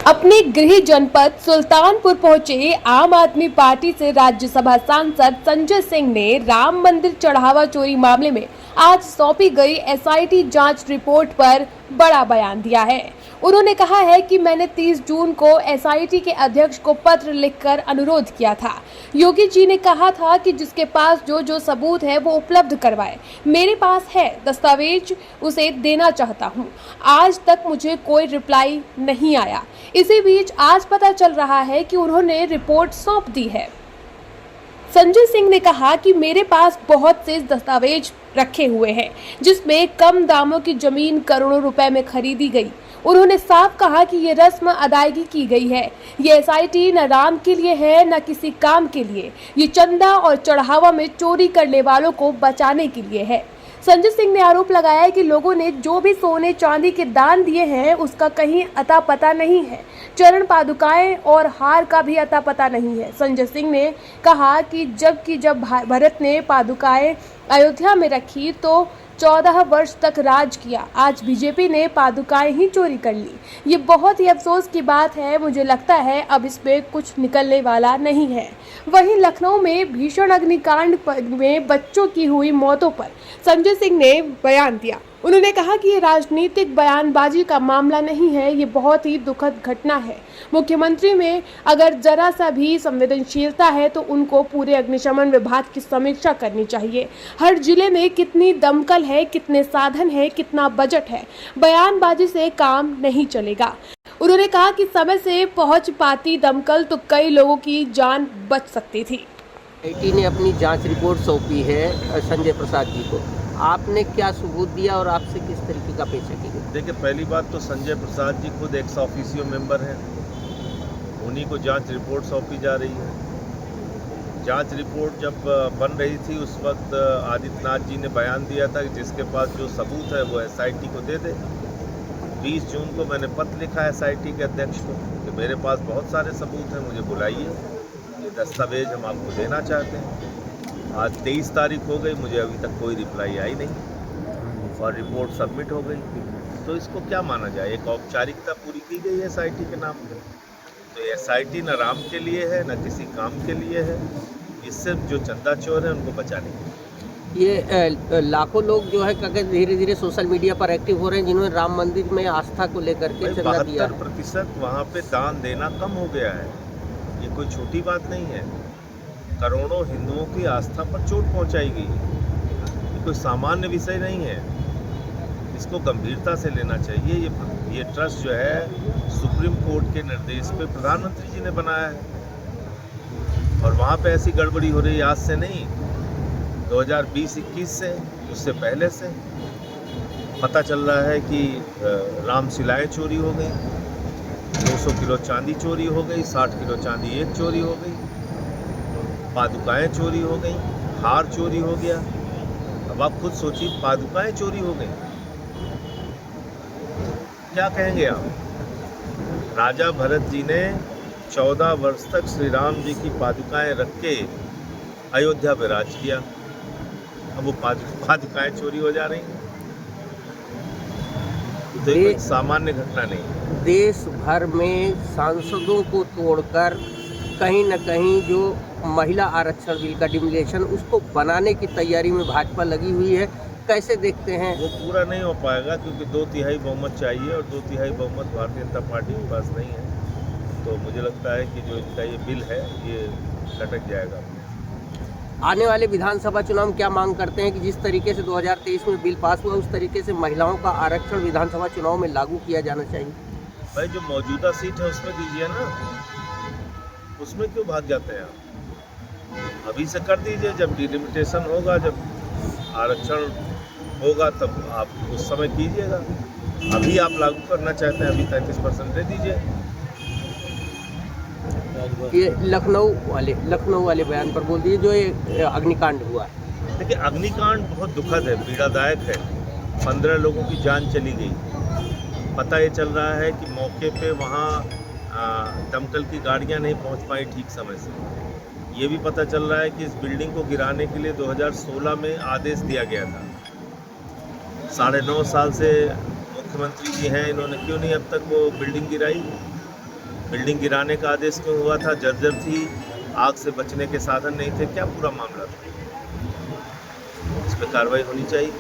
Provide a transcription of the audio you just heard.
अपने गृह जनपद सुल्तानपुर पहुंचे आम आदमी पार्टी से राज्यसभा सांसद संजय सिंह ने राम मंदिर चढ़ावा चोरी मामले में आज सौंपी गई एसआईटी जांच रिपोर्ट पर बड़ा बयान दिया है। उन्होंने कहा है कि मैंने 30 जून को एसआईटी के अध्यक्ष को पत्र लिखकर अनुरोध किया था। योगी जी ने कहा था कि जिसके पास जो सबूत है वो उपलब्ध करवाए। मेरे पास है दस्तावेज, उसे देना चाहता हूं। आज तक मुझे कोई रिप्लाई नहीं आया। इसी बीच आज पता चल रहा है कि उन्होंने रिपोर्ट सौंप दी है। संजय सिंह ने कहा कि मेरे पास बहुत से दस्तावेज रखे हुए हैं जिसमें कम दामों की जमीन करोड़ों रुपए में खरीदी गई। उन्होंने साफ कहा कि ये रस्म अदायगी की गई है। ये एसआईटी न राम के लिए है न किसी काम के लिए। ये चंदा और चढ़ावा में चोरी करने वालों को बचाने के लिए है। संजय सिंह ने आरोप लगाया कि लोगों ने जो भी सोने चांदी के दान दिए हैं उसका कहीं अता पता नहीं है। चरण पादुकाएं और हार का भी अता पता नहीं है। संजय सिंह ने कहा कि जब भरत ने पादुकाएं अयोध्या में रखी तो 14 वर्ष तक राज किया। आज बीजेपी ने पादुकाएं ही चोरी कर ली। ये बहुत ही अफसोस की बात है। मुझे लगता है अब इसमें कुछ निकलने वाला नहीं है। वहीं लखनऊ में भीषण अग्निकांड में बच्चों की हुई मौतों पर संजय सिंह ने बयान दिया। उन्होंने कहा कि ये राजनीतिक बयानबाजी का मामला नहीं है, ये बहुत ही दुखद घटना है। मुख्यमंत्री में अगर जरा सा भी संवेदनशीलता है तो उनको पूरे अग्निशमन विभाग की समीक्षा करनी चाहिए। हर जिले में कितनी दमकल है, कितने साधन है, कितना बजट है। बयानबाजी से काम नहीं चलेगा। उन्होंने कहा कि समय से पहुंच पाती दमकल तो कई लोगों की जान बच सकती थी। एसआईटी ने अपनी जांच रिपोर्ट सौंपी है संजय प्रसाद जी को। आपने क्या सबूत दिया और आपसे किस तरीके का पेशा किया? देखिए, पहली बात तो संजय प्रसाद जी खुद एक्स ऑफिशियो मेंबर हैं। उन्हीं को जांच रिपोर्ट सौंपी जा रही है। जांच रिपोर्ट जब बन रही थी उस वक्त आदित्यनाथ जी ने बयान दिया था कि जिसके पास जो सबूत है वो एसआईटी को दे दे। 20 जून को मैंने पत्र लिखा एसआईटी के अध्यक्ष को कि मेरे पास बहुत सारे सबूत हैं, मुझे बुलाइए, ये दस्तावेज हम आपको देना चाहते हैं। आज 23 तारीख हो गई, मुझे अभी तक कोई रिप्लाई आई नहीं और रिपोर्ट सबमिट हो गई। तो इसको क्या माना जाए? एक औपचारिकता पूरी की गई है एसआईटी के नाम पे। तो एसआईटी न राम के लिए है न किसी काम के लिए है। इससे जो चंदा चोर है उनको बचाने के लिए। ये लाखों लोग जो है धीरे धीरे सोशल मीडिया पर एक्टिव हो रहे हैं जिन्होंने राम मंदिर में आस्था को लेकर के चंदा दिया। 72% वहाँ पे दान देना कम हो गया है। ये कोई छोटी बात नहीं है। करोड़ों हिंदुओं की आस्था पर चोट पहुंचाई गई। ये कोई सामान्य विषय नहीं है। इसको गंभीरता से लेना चाहिए। ये ट्रस्ट जो है सुप्रीम कोर्ट के निर्देश पे प्रधानमंत्री जी ने बनाया है और वहाँ पे ऐसी गड़बड़ी हो रही है आज से नहीं, 2020-21 से, उससे पहले से पता चल रहा है कि राम शिलाएँ चोरी हो गई, 200 किलो चांदी चोरी हो गई, 60 किलो चांदी एक चोरी हो गई, पादुकाएं चोरी हो गई, हार चोरी हो गया। अब आप खुद सोचिए, पादुकाएं चोरी हो गई, क्या कहेंगे आप? राजा भरत जी ने 14 वर्ष तक श्री राम जी की पादुकाएं रख के अयोध्या में राज किया। अब वो पादुकाएं चोरी हो जा रही हैं। तो ये कोई सामान्य घटना नहीं। देश भर में सांसदों को तोड़कर कहीं न कहीं जो महिला आरक्षण बिल का डिमोलिशन उसको बनाने की तैयारी में भाजपा लगी हुई है। कैसे देखते हैं? वो पूरा नहीं हो पाएगा क्योंकि 2/3 बहुमत चाहिए और 2/3 बहुमत भारतीय जनता पार्टी के पास नहीं है। तो मुझे लगता है कि जो इनका ये बिल है ये लटक जाएगा। आने वाले विधानसभा चुनाव में क्या मांग करते हैं कि जिस तरीके से 2023 में बिल पास हुआ उस तरीके से महिलाओं का आरक्षण विधानसभा चुनाव में लागू किया जाना चाहिए? भाई, जो मौजूदा सीट है उसमें दीजिए ना, उसमें क्यों भाग जाते हैं आप? अभी से कर दीजिए। जब डिलिमिटेशन होगा, जब आरक्षण होगा तब आप उस समय कीजिएगा। अभी आप लागू करना चाहते हैं, अभी 33% दे दीजिए। ये लखनऊ वाले बयान पर बोल दीजिए जो ये अग्निकांड हुआ है। देखिए, अग्निकांड बहुत दुखद है, पीड़ादायक है। 15 लोगों की जान चली गई। पता ये चल रहा है कि मौके पे वहाँ दमकल की गाड़ियाँ नहीं पहुँच पाई ठीक समय से। ये भी पता चल रहा है कि इस बिल्डिंग को गिराने के लिए 2016 में आदेश दिया गया था। 9.5 साल से मुख्यमंत्री जी हैं, इन्होंने क्यों नहीं अब तक वो बिल्डिंग गिराई? बिल्डिंग गिराने का आदेश क्यों हुआ था? जर्जर थी, आग से बचने के साधन नहीं थे, क्या पूरा मामला था? इस पर कार्रवाई होनी चाहिए।